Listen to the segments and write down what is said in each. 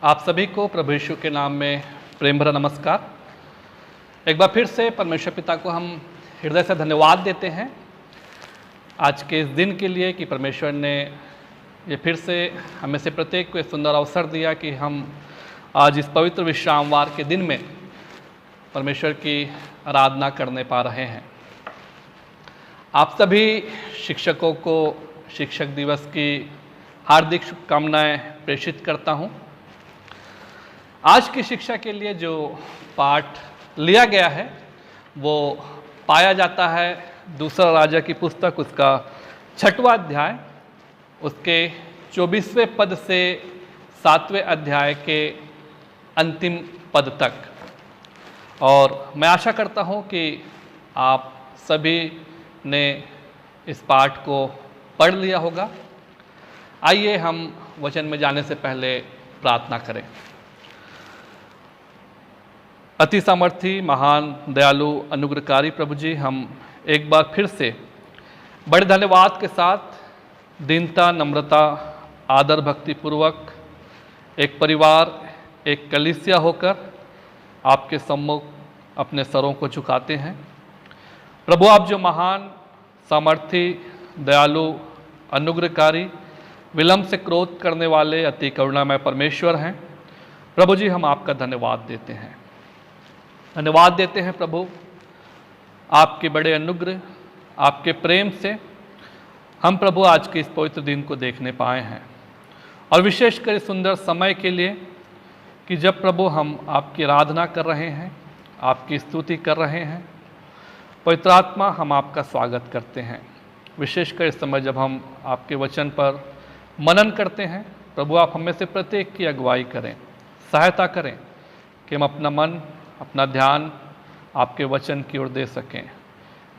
आप सभी को प्रभु यीशु के नाम में प्रेम भरा नमस्कार। एक बार फिर से परमेश्वर पिता को हम हृदय से धन्यवाद देते हैं आज के इस दिन के लिए कि परमेश्वर ने ये फिर से हमें से प्रत्येक को एक सुंदर अवसर दिया कि हम आज इस पवित्र विश्रामवार के दिन में परमेश्वर की आराधना करने पा रहे हैं। आप सभी शिक्षकों को शिक्षक दिवस की हार्दिक शुभकामनाएं प्रेषित करता हूं। आज की शिक्षा के लिए जो पाठ लिया गया है वो पाया जाता है दूसरा राजा की पुस्तक उसका 6वां अध्याय उसके 24वें पद से 7वें अध्याय के अंतिम पद तक। और मैं आशा करता हूं कि आप सभी ने इस पाठ को पढ़ लिया होगा। आइए हम वचन में जाने से पहले प्रार्थना करें। अति सामर्थी महान दयालु अनुग्रहकारी प्रभु जी, हम एक बार फिर से बड़े धन्यवाद के साथ दीनता नम्रता आदर भक्ति पूर्वक एक परिवार एक कलीसिया होकर आपके सम्मुख अपने सरों को झुकाते हैं। प्रभु, आप जो महान सामर्थी दयालु अनुग्रहकारी विलंब से क्रोध करने वाले अति करुणामय परमेश्वर हैं, प्रभु जी हम आपका धन्यवाद देते हैं। धन्यवाद देते हैं प्रभु, आपके बड़े अनुग्रह आपके प्रेम से हम प्रभु आज के इस पवित्र दिन को देखने पाए हैं और विशेषकर इस सुंदर समय के लिए कि जब प्रभु हम आपकी आराधना कर रहे हैं, आपकी स्तुति कर रहे हैं। पवित्र आत्मा, हम आपका स्वागत करते हैं। विशेषकर इस समय जब हम आपके वचन पर मनन करते हैं, प्रभु आप हमें से प्रत्येक की अगुवाई करें, सहायता करें कि हम अपना मन अपना ध्यान आपके वचन की ओर दे सकें।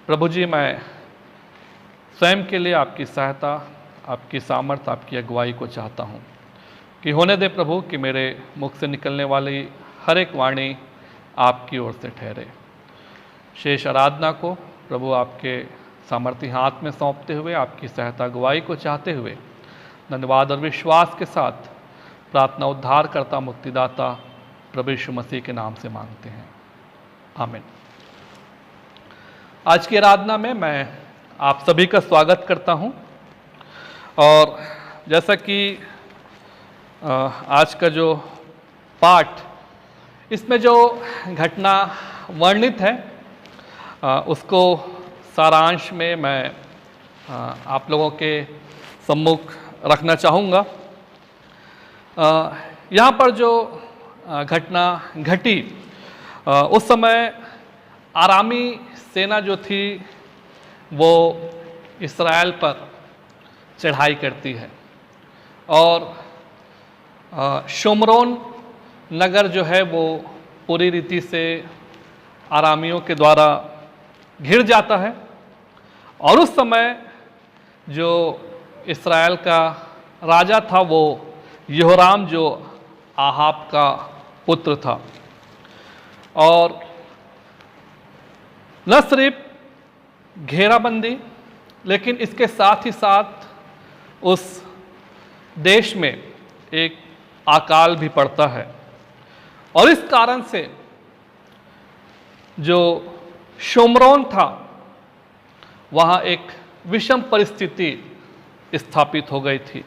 प्रभु जी, मैं स्वयं के लिए आपकी सहायता आपकी सामर्थ आपकी अगुवाई को चाहता हूँ कि होने दे प्रभु कि मेरे मुख से निकलने वाली हर एक वाणी आपकी ओर से ठहरे। शेष आराधना को प्रभु आपके सामर्थी हाथ में सौंपते हुए आपकी सहायता अगुवाई को चाहते हुए धन्यवाद और विश्वास के साथ प्रार्थना उद्धार करता मुक्तिदाता प्रभु यीशु मसीह के नाम से मांगते हैं, आमीन। आज की आराधना में मैं आप सभी का स्वागत करता हूं और जैसा कि आज का जो पाठ इसमें जो घटना वर्णित है उसको सारांश में मैं आप लोगों के सम्मुख रखना चाहूँगा। यहाँ पर जो घटना घटी उस समय आरामी सेना जो थी वो इस्राएल पर चढ़ाई करती है और शोमरोन नगर जो है वो पूरी रीति से आरामियों के द्वारा घिर जाता है। और उस समय जो इस्राएल का राजा था वो यहोराम जो आहाब का पुत्र था और न सिर्फ घेराबंदी लेकिन इसके साथ ही साथ उस देश में एक अकाल भी पड़ता है। और इस कारण से जो शोमरोन था वहाँ एक विषम परिस्थिति स्थापित हो गई थी,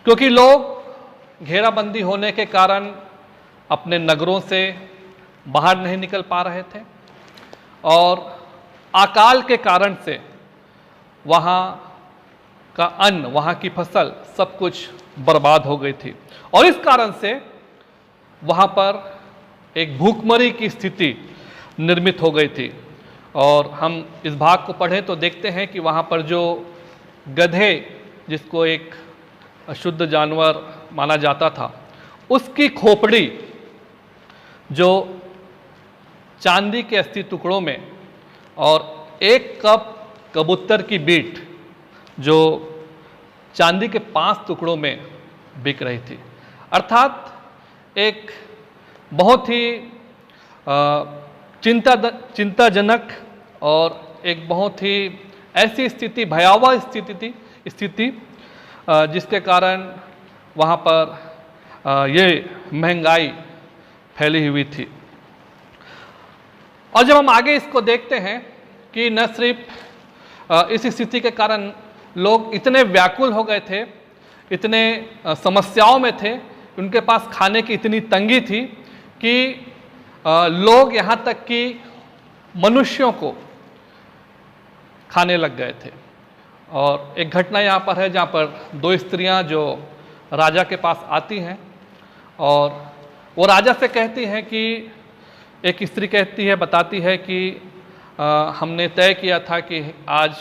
क्योंकि लोग घेराबंदी होने के कारण अपने नगरों से बाहर नहीं निकल पा रहे थे और अकाल के कारण से वहाँ का अन्न वहाँ की फसल सब कुछ बर्बाद हो गई थी और इस कारण से वहाँ पर एक भूखमरी की स्थिति निर्मित हो गई थी। और हम इस भाग को पढ़ें तो देखते हैं कि वहाँ पर जो गधे जिसको एक अशुद्ध जानवर माना जाता था उसकी खोपड़ी जो चांदी के 80 टुकड़ों में और 1 कप कबूतर की बीट जो चांदी के 5 टुकड़ों में बिक रही थी। अर्थात एक बहुत ही चिंताजनक और एक बहुत ही ऐसी स्थिति भयावह स्थिति जिसके कारण वहाँ पर ये महंगाई फैली हुई थी। और जब हम आगे इसको देखते हैं कि न सिर्फ इस स्थिति के कारण लोग इतने व्याकुल हो गए थे, इतने समस्याओं में थे, उनके पास खाने की इतनी तंगी थी कि लोग यहाँ तक कि मनुष्यों को खाने लग गए थे। और एक घटना यहाँ पर है जहाँ पर दो स्त्रियाँ जो राजा के पास आती हैं और वो राजा से कहती हैं कि एक स्त्री कहती है, बताती है कि हमने तय किया था कि आज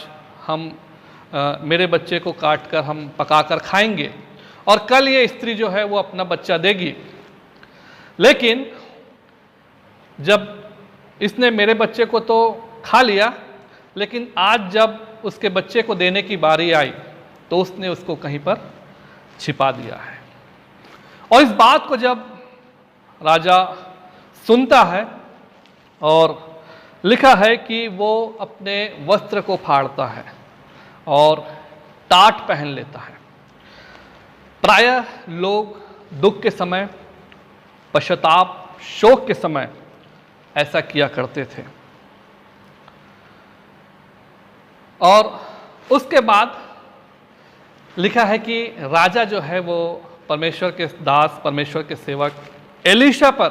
हम मेरे बच्चे को काट कर हम पका कर खाएंगे और कल ये स्त्री जो है वो अपना बच्चा देगी, लेकिन जब इसने मेरे बच्चे को तो खा लिया, लेकिन आज जब उसके बच्चे को देने की बारी आई तो उसने उसको कहीं पर छिपा दिया है। और इस बात को जब राजा सुनता है और लिखा है कि वो अपने वस्त्र को फाड़ता है और टाट पहन लेता है। प्रायः लोग दुख के समय, पश्चाताप, शोक के समय ऐसा किया करते थे। और उसके बाद लिखा है कि राजा जो है वो परमेश्वर के दास, परमेश्वर के सेवक एलीशा पर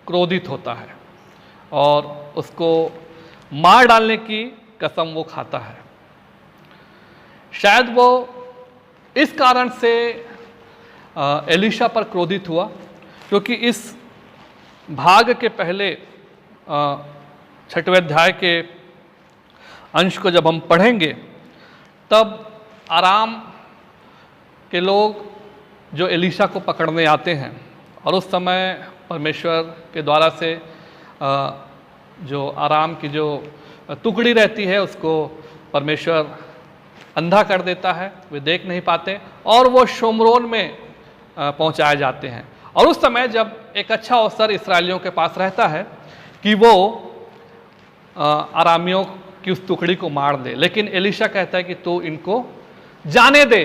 क्रोधित होता है और उसको मार डालने की कसम वो खाता है। शायद वो इस कारण से एलीशा पर क्रोधित हुआ क्योंकि इस भाग के पहले 6वें अध्याय के अंश को जब हम पढ़ेंगे तब आराम के लोग जो एलीशा को पकड़ने आते हैं और उस समय परमेश्वर के द्वारा से जो आराम की जो टुकड़ी रहती है उसको परमेश्वर अंधा कर देता है, वे देख नहीं पाते और वो शोमरोन में पहुंचाए जाते हैं। और उस समय जब एक अच्छा अवसर इस्राएलियों के पास रहता है कि वो आरामियों की उस टुकड़ी को मार दे, लेकिन एलीशा कहता है कि तू इनको जाने दे,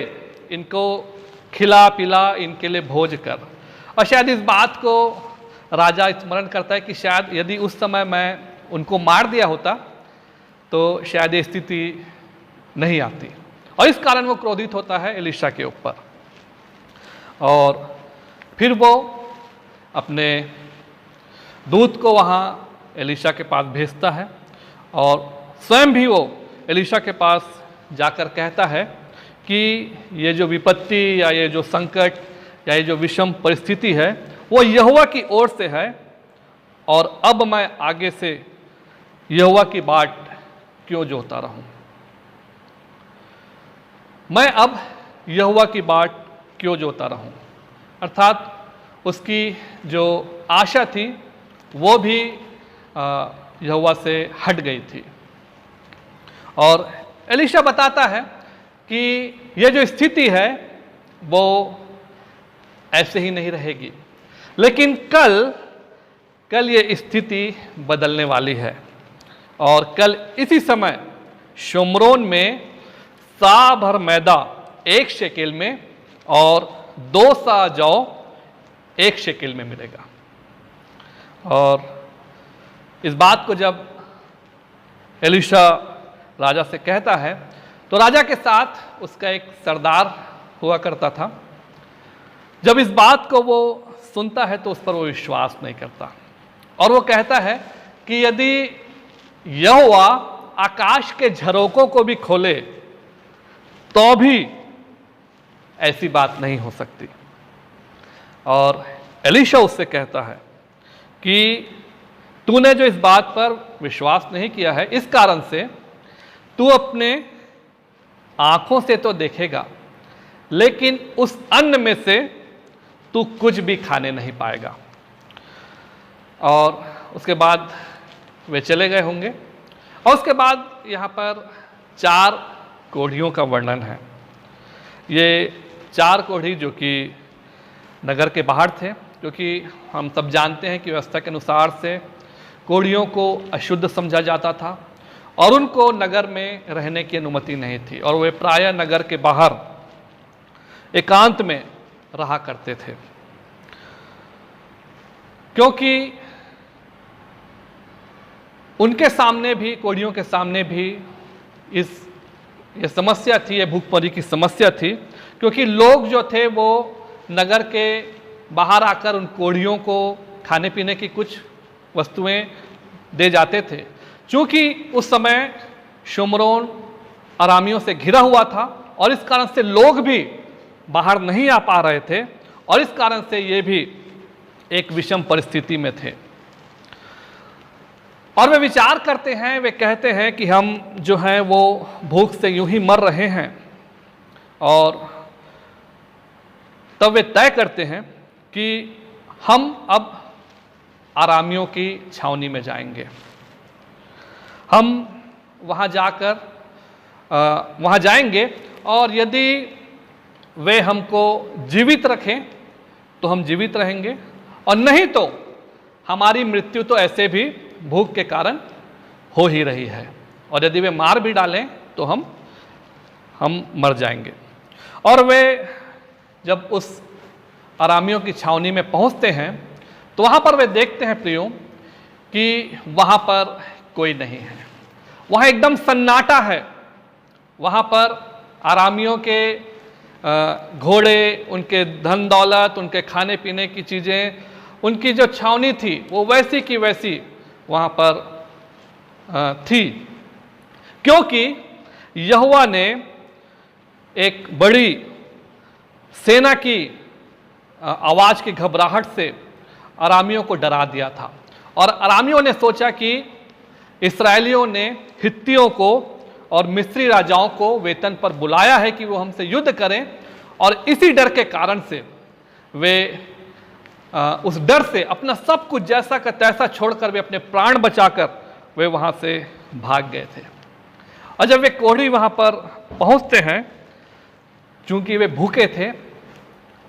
इनको खिला पिला, इनके लिए भोज कर। और शायद इस बात को राजा स्मरण करता है कि शायद यदि उस समय मैं उनको मार दिया होता तो शायद ये स्थिति नहीं आती, और इस कारण वो क्रोधित होता है एलीशा के ऊपर। और फिर वो अपने दूत को वहाँ एलीशा के पास भेजता है और स्वयं भी वो एलीशा के पास जाकर कहता है कि ये जो विपत्ति या ये जो संकट या ये जो विषम परिस्थिति है वो यहोवा की ओर से है और अब मैं आगे से यहोवा की बाट क्यों जोता रहूं। मैं अब यहोवा की बाट क्यों जोता रहूं, अर्थात उसकी जो आशा थी वो भी यहोवा से हट गई थी। और एलीशा बताता है कि यह जो स्थिति है वो ऐसे ही नहीं रहेगी, लेकिन कल ये स्थिति बदलने वाली है और कल इसी समय शोमरोन में सा भर मैदा 1 शेकेल में और 2 सा जौ 1 शेकेल में मिलेगा। और इस बात को जब एलीशा राजा से कहता है तो राजा के साथ उसका एक सरदार हुआ करता था। जब इस बात को वो सुनता है तो उस पर वो विश्वास नहीं करता और वो कहता है कि यदि यहोवा आकाश के झरोकों को भी खोले तो भी ऐसी बात नहीं हो सकती। और एलीशा उससे कहता है कि तूने जो इस बात पर विश्वास नहीं किया है, इस कारण से तू अपने आंखों से तो देखेगा लेकिन उस अन्न में से तू कुछ भी खाने नहीं पाएगा। और उसके बाद वे चले गए होंगे और उसके बाद यहाँ पर 4 कोढ़ियों का वर्णन है। ये 4 कोढ़ी जो कि नगर के बाहर थे, क्योंकि हम सब जानते हैं कि व्यवस्था के अनुसार से कोढ़ियों को अशुद्ध समझा जाता था और उनको नगर में रहने की अनुमति नहीं थी और वे प्रायः नगर के बाहर एकांत में रहा करते थे। क्योंकि उनके सामने भी, कोढ़ियों के सामने भी ये समस्या थी, ये भूखमरी की समस्या थी, क्योंकि लोग जो थे वो नगर के बाहर आकर उन कोढ़ियों को खाने पीने की कुछ वस्तुएं दे जाते थे। चूंकि उस समय शुमरोन अरामियों से घिरा हुआ था और इस कारण से लोग भी बाहर नहीं आ पा रहे थे और इस कारण से ये भी एक विषम परिस्थिति में थे। और वे विचार करते हैं, वे कहते हैं कि हम जो हैं वो भूख से यूं ही मर रहे हैं। और तब वे तय करते हैं कि हम अब आरामियों की छावनी में जाएंगे, हम वहाँ जाएंगे और यदि वे हमको जीवित रखें तो हम जीवित रहेंगे, और नहीं तो हमारी मृत्यु तो ऐसे भी भूख के कारण हो ही रही है, और यदि वे मार भी डालें तो हम मर जाएंगे। और वे जब उस आरामियों की छावनी में पहुंचते हैं तो वहाँ पर वे देखते हैं प्रियो कि वहाँ पर कोई नहीं है, वहाँ एकदम सन्नाटा है। वहाँ पर आरामियों के घोड़े, उनके धन दौलत, उनके खाने पीने की चीज़ें, उनकी जो छावनी थी वो वैसी की वैसी वहाँ पर थी, क्योंकि यहोवा ने एक बड़ी सेना की आवाज़ की घबराहट से अरामियों को डरा दिया था। और अरामियों ने सोचा कि इस्राएलियों ने हित्तियों को और मिस्री राजाओं को वेतन पर बुलाया है कि वो हमसे युद्ध करें, और इसी डर के कारण से वे उस डर से अपना सब कुछ जैसा का तैसा छोड़कर वे अपने प्राण बचाकर वे वहाँ से भाग गए थे। और जब वे कोढ़ी वहाँ पर पहुँचते हैं, चूँकि वे भूखे थे,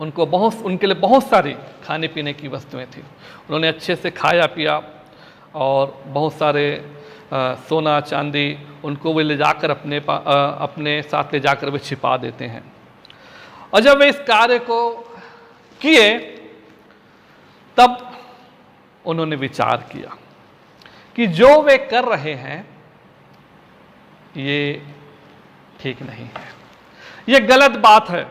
उनके लिए बहुत सारी खाने पीने की वस्तुएं थी। उन्होंने अच्छे से खाया पिया और बहुत सारे सोना चांदी उनको वे ले जाकर अपने साथ ले जाकर वे छिपा देते हैं। और जब वे इस कार्य को किए तब उन्होंने विचार किया कि जो वे कर रहे हैं ये ठीक नहीं है, ये गलत बात है,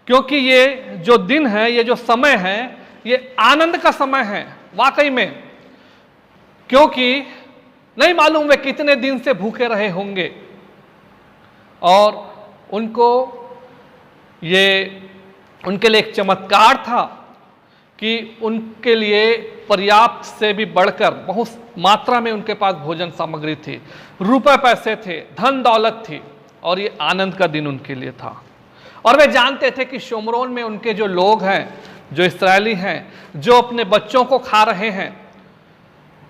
क्योंकि ये जो दिन है, ये जो समय है, ये आनंद का समय है वाकई में। क्योंकि नहीं मालूम वे कितने दिन से भूखे रहे होंगे और उनके लिए एक चमत्कार था कि उनके लिए पर्याप्त से भी बढ़कर बहुत मात्रा में उनके पास भोजन सामग्री थी, रुपए पैसे थे, धन दौलत थी, और ये आनंद का दिन उनके लिए था। और वे जानते थे कि शोमरोन में उनके जो लोग हैं, जो इस्राएली हैं, जो अपने बच्चों को खा रहे हैं,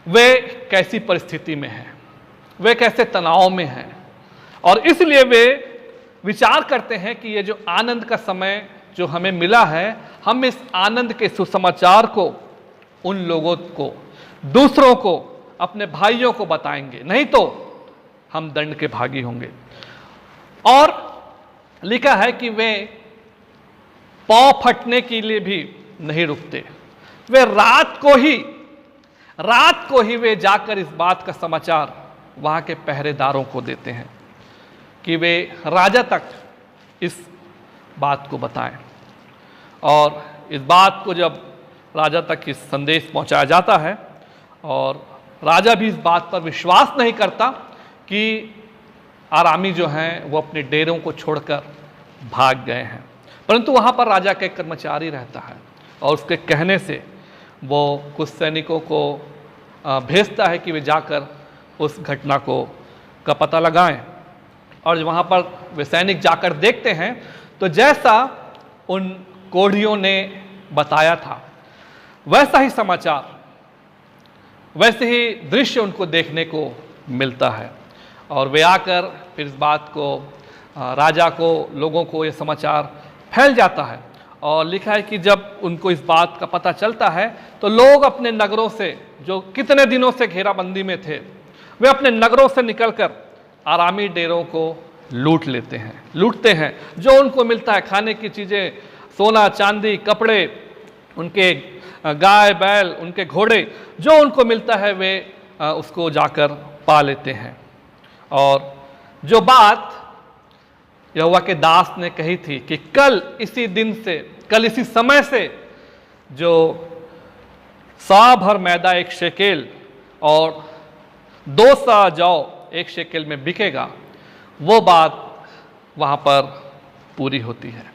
वे कैसी परिस्थिति में हैं, वे कैसे तनाव में हैं। और इसलिए वे विचार करते हैं कि ये जो आनंद का समय जो हमें मिला है, हम इस आनंद के सुसमाचार को उन लोगों को, दूसरों को, अपने भाइयों को बताएंगे, नहीं तो हम दंड के भागी होंगे। और लिखा है कि वे पांव फटने के लिए भी नहीं रुकते, वे रात को ही वे जाकर इस बात का समाचार वहां के पहरेदारों को देते हैं कि वे राजा तक इस बात को बताएं। और इस बात को जब राजा तक इस संदेश पहुंचाया जाता है, और राजा भी इस बात पर विश्वास नहीं करता कि आरामी जो हैं वो अपने डेरों को छोड़कर भाग गए हैं, परंतु वहाँ पर राजा का एक कर्मचारी रहता है और उसके कहने से वो कुछ सैनिकों को भेजता है कि वे जाकर उस घटना का पता लगाएं। और वहाँ पर वे सैनिक जाकर देखते हैं तो जैसा उन कोढ़ियों ने बताया था वैसा ही समाचार, वैसे ही दृश्य उनको देखने को मिलता है। और वे आकर फिर इस बात को राजा को, लोगों को ये समाचार फैल जाता है। और लिखा है कि जब उनको इस बात का पता चलता है तो लोग अपने नगरों से, जो कितने दिनों से घेराबंदी में थे, वे अपने नगरों से निकलकर आरामी डेरों को लूटते हैं। जो उनको मिलता है, खाने की चीज़ें, सोना चांदी, कपड़े, उनके गाय बैल, उनके घोड़े, जो उनको मिलता है वे उसको जाकर पा लेते हैं। और जो बात यहोवा के दास ने कही थी कि कल इसी दिन से, कल इसी समय से जो 100 भर मैदा 1 शेकेल और 2 सा जौ 1 शेकेल में बिकेगा, वो बात वहाँ पर पूरी होती है,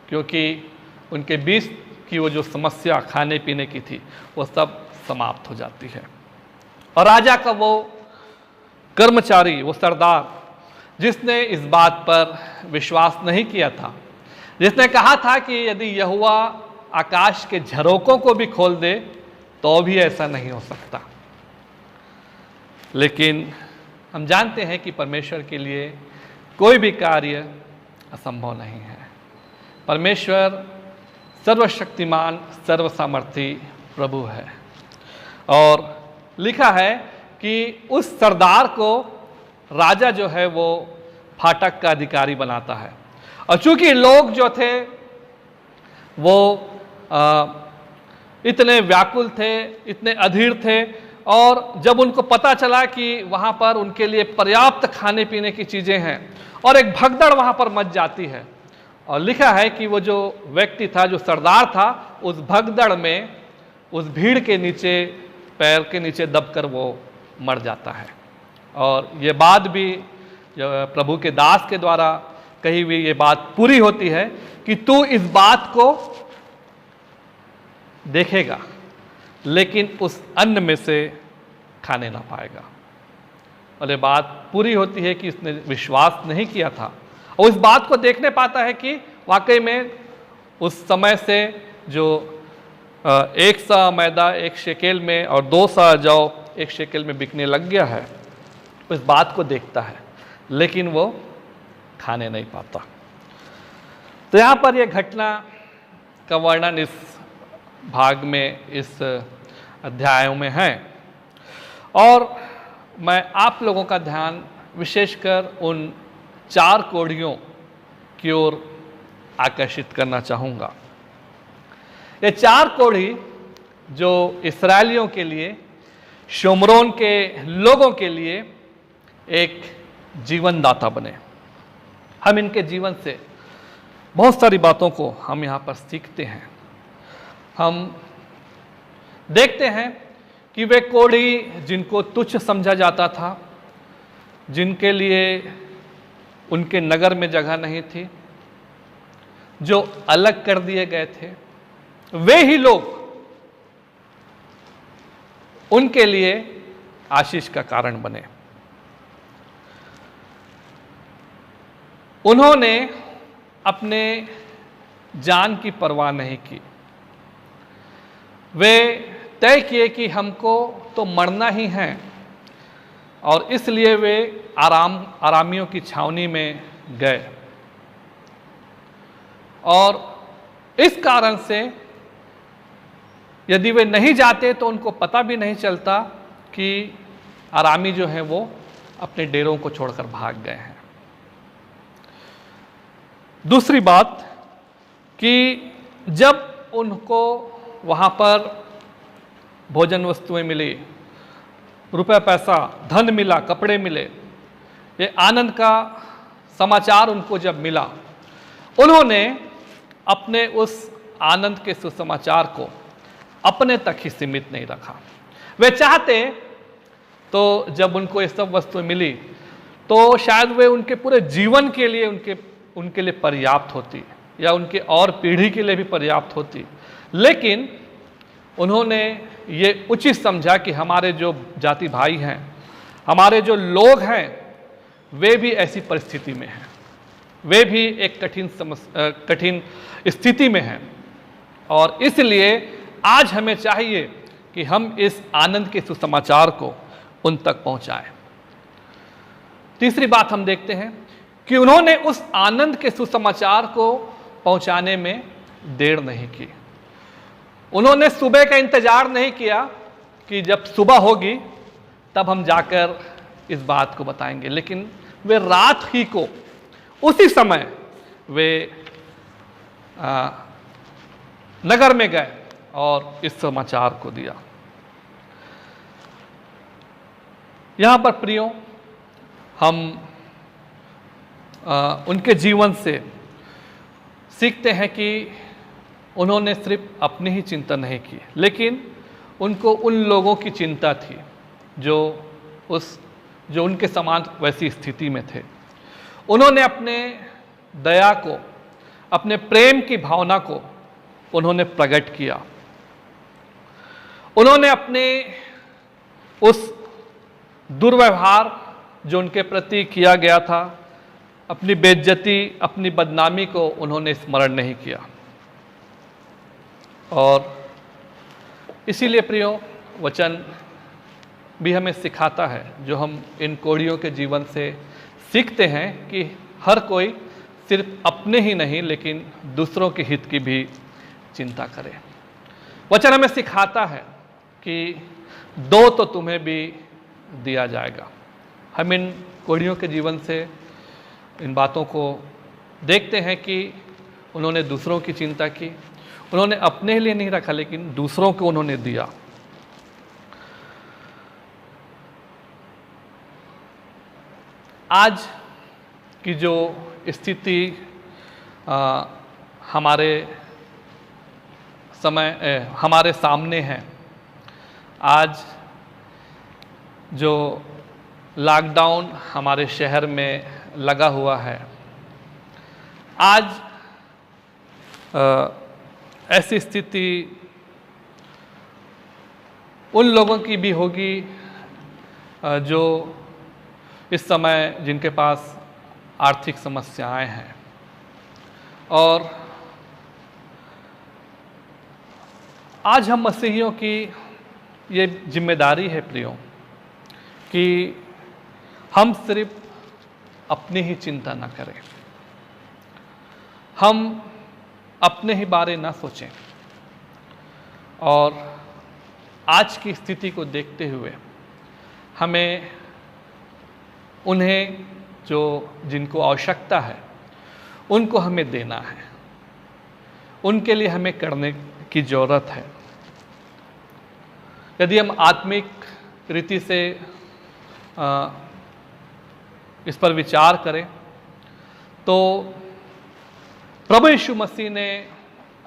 क्योंकि उनके बीच की वो जो समस्या खाने पीने की थी वो सब समाप्त हो जाती है। और राजा का वो कर्मचारी, वो सरदार जिसने इस बात पर विश्वास नहीं किया था, जिसने कहा था कि यदि यहोवा आकाश के झरोकों को भी खोल दे तो भी ऐसा नहीं हो सकता, लेकिन हम जानते हैं कि परमेश्वर के लिए कोई भी कार्य असंभव नहीं है। परमेश्वर सर्वशक्तिमान, सर्वसामर्थी प्रभु है। और लिखा है कि उस सरदार को राजा जो है वो फाटक का अधिकारी बनाता है। और चूंकि लोग जो थे वो इतने व्याकुल थे, इतने अधीर थे, और जब उनको पता चला कि वहाँ पर उनके लिए पर्याप्त खाने पीने की चीज़ें हैं और एक भगदड़ वहाँ पर मच जाती है। और लिखा है कि वो जो व्यक्ति था, जो सरदार था, उस भगदड़ में, उस भीड़ के नीचे, पैर के नीचे दबकर वो मर जाता है। और ये बात भी प्रभु के दास के द्वारा कही हुई ये बात पूरी होती है कि तू इस बात को देखेगा लेकिन उस अन्न में से खाने ना पाएगा। और ये बात पूरी होती है कि इसने विश्वास नहीं किया था और इस बात को देखने पाता है कि वाकई में उस समय से जो 1 सा मैदा 1 शेकेल में और 2 सा जौ 1 शेकेल में बिकने लग गया है, उस बात को देखता है लेकिन वो खाने नहीं पाता। तो यहाँ पर यह घटना का वर्णन इस भाग में, इस अध्यायों में है। और मैं आप लोगों का ध्यान विशेषकर उन 4 कोढ़ियों की ओर आकर्षित करना चाहूँगा। ये 4 कोढ़ी जो इस्राएलियों के लिए, शोमरोन के लोगों के लिए एक जीवनदाता बने। हम इनके जीवन से बहुत सारी बातों को हम यहाँ पर सीखते हैं। हम देखते हैं कि वे कोढ़ी जिनको तुच्छ समझा जाता था, जिनके लिए उनके नगर में जगह नहीं थी, जो अलग कर दिए गए थे, वे ही लोग उनके लिए आशीष का कारण बने। उन्होंने अपने जान की परवाह नहीं की। वे तय किए कि हमको तो मरना ही है, और इसलिए वे आरामियों की छावनी में गए। और इस कारण से यदि वे नहीं जाते तो उनको पता भी नहीं चलता कि आरामी जो हैं वो अपने डेरों को छोड़कर भाग गए हैं। दूसरी बात कि जब उनको वहाँ पर भोजन वस्तुएं मिली, रुपया पैसा, धन मिला, कपड़े मिले, ये आनंद का समाचार उनको जब मिला, उन्होंने अपने उस आनंद के सुसमाचार को अपने तक ही सीमित नहीं रखा। वे चाहते तो जब उनको ये सब वस्तुएं मिली तो शायद वे उनके पूरे जीवन के लिए उनके लिए पर्याप्त होती, या उनके और पीढ़ी के लिए भी पर्याप्त होती, लेकिन उन्होंने ये उचित समझा कि हमारे जो जाति भाई हैं, हमारे जो लोग हैं, वे भी ऐसी परिस्थिति में हैं, वे भी एक कठिन स्थिति में हैं, और इसलिए आज हमें चाहिए कि हम इस आनंद के सुसमाचार को उन तक पहुंचाएं। तीसरी बात हम देखते हैं कि उन्होंने उस आनंद के सुसमाचार को पहुंचाने में देर नहीं की। उन्होंने सुबह का इंतजार नहीं किया कि जब सुबह होगी तब हम जाकर इस बात को बताएंगे, लेकिन वे रात ही को, उसी समय वे नगर में गए और इस समाचार को दिया। यहाँ पर प्रियो, हम उनके जीवन से सीखते हैं कि उन्होंने सिर्फ अपनी ही चिंता नहीं की, लेकिन उनको उन लोगों की चिंता थी जो उनके समान वैसी स्थिति में थे। उन्होंने अपने दया को, अपने प्रेम की भावना को उन्होंने प्रकट किया। उन्होंने अपने उस दुर्व्यवहार जो उनके प्रति किया गया था, अपनी बेइज्जती, अपनी बदनामी को उन्होंने स्मरण नहीं किया। और इसीलिए प्रियो, वचन भी हमें सिखाता है, जो हम इन कोढ़ियों के जीवन से सीखते हैं कि हर कोई सिर्फ अपने ही नहीं लेकिन दूसरों के हित की भी चिंता करे। वचन हमें सिखाता है कि दो तो तुम्हें भी दिया जाएगा। हम इन कोढ़ियों के जीवन से इन बातों को देखते हैं कि उन्होंने दूसरों की चिंता की, उन्होंने अपने लिए नहीं रखा लेकिन दूसरों को उन्होंने दिया। आज की जो स्थिति हमारे सामने है, आज जो लॉकडाउन हमारे शहर में लगा हुआ है, आज ऐसी स्थिति उन लोगों की भी होगी जो इस समय जिनके पास आर्थिक समस्याएं हैं। और आज हम मसीहियों की ये जिम्मेदारी है प्रियो कि हम सिर्फ अपनी ही चिंता ना करें, हम अपने ही बारे ना सोचें। और आज की स्थिति को देखते हुए हमें उन्हें जिनको आवश्यकता है उनको हमें देना है, उनके लिए हमें करने की ज़रूरत है। यदि हम आत्मिक रीति से इस पर विचार करें तो प्रभु यीशु मसीह ने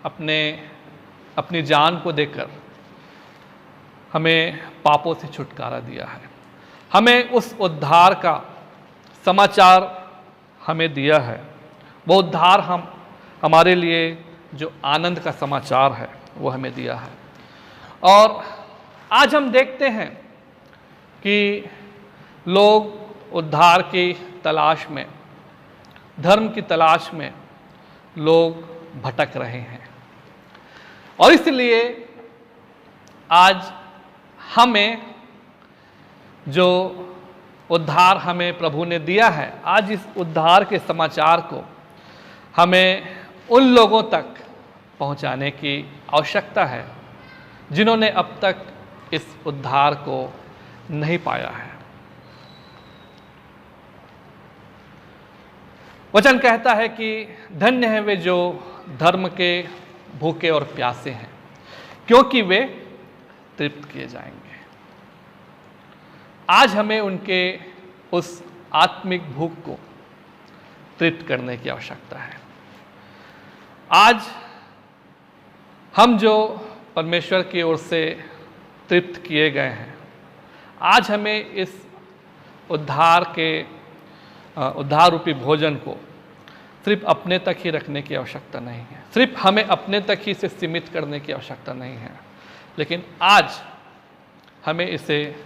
अपनी जान को देकर हमें पापों से छुटकारा दिया है। हमें उस उद्धार का समाचार हमें दिया है। वो उद्धार हमारे लिए जो आनंद का समाचार है वो हमें दिया है। और आज हम देखते हैं कि लोग उद्धार की तलाश में, धर्म की तलाश में लोग भटक रहे हैं। और इसलिए आज हमें जो उद्धार हमें प्रभु ने दिया है, आज इस उद्धार के समाचार को हमें उन लोगों तक पहुंचाने की आवश्यकता है जिन्होंने अब तक इस उद्धार को नहीं पाया है। वचन कहता है कि धन्य है वे जो धर्म के भूखे और प्यासे हैं, क्योंकि वे तृप्त किए जाएंगे। आज हमें उनके उस आत्मिक भूख को तृप्त करने की आवश्यकता है। आज हम जो परमेश्वर की ओर से तृप्त किए गए हैं, आज हमें इस उद्धार रूपी भोजन को सिर्फ अपने तक ही रखने की आवश्यकता नहीं है, सिर्फ हमें अपने तक ही इसे सीमित करने की आवश्यकता नहीं है, लेकिन आज हमें इसे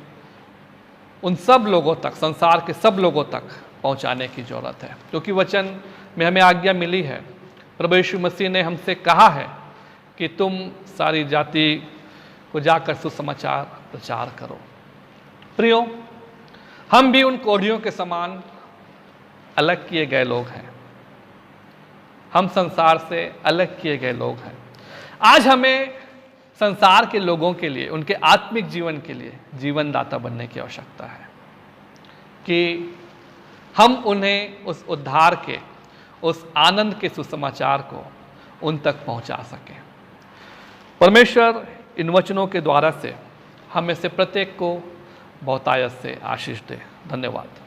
उन सब लोगों तक, संसार के सब लोगों तक पहुंचाने की ज़रूरत है। क्योंकि वचन में हमें आज्ञा मिली है, प्रभु यीशु मसीह ने हमसे कहा है कि तुम सारी जाति को जाकर सुसमाचार प्रचार करो। प्रियो, हम भी उन कोढ़ियों के समान अलग किए गए लोग हैं, हम संसार से अलग किए गए लोग हैं। आज हमें संसार के लोगों के लिए, उनके आत्मिक जीवन के लिए जीवनदाता बनने की आवश्यकता है कि हम उन्हें उस उद्धार के, उस आनंद के सुसमाचार को उन तक पहुंचा सकें। परमेश्वर इन वचनों के द्वारा से हमें से प्रत्येक को बहुतायत से आशीष दे। धन्यवाद।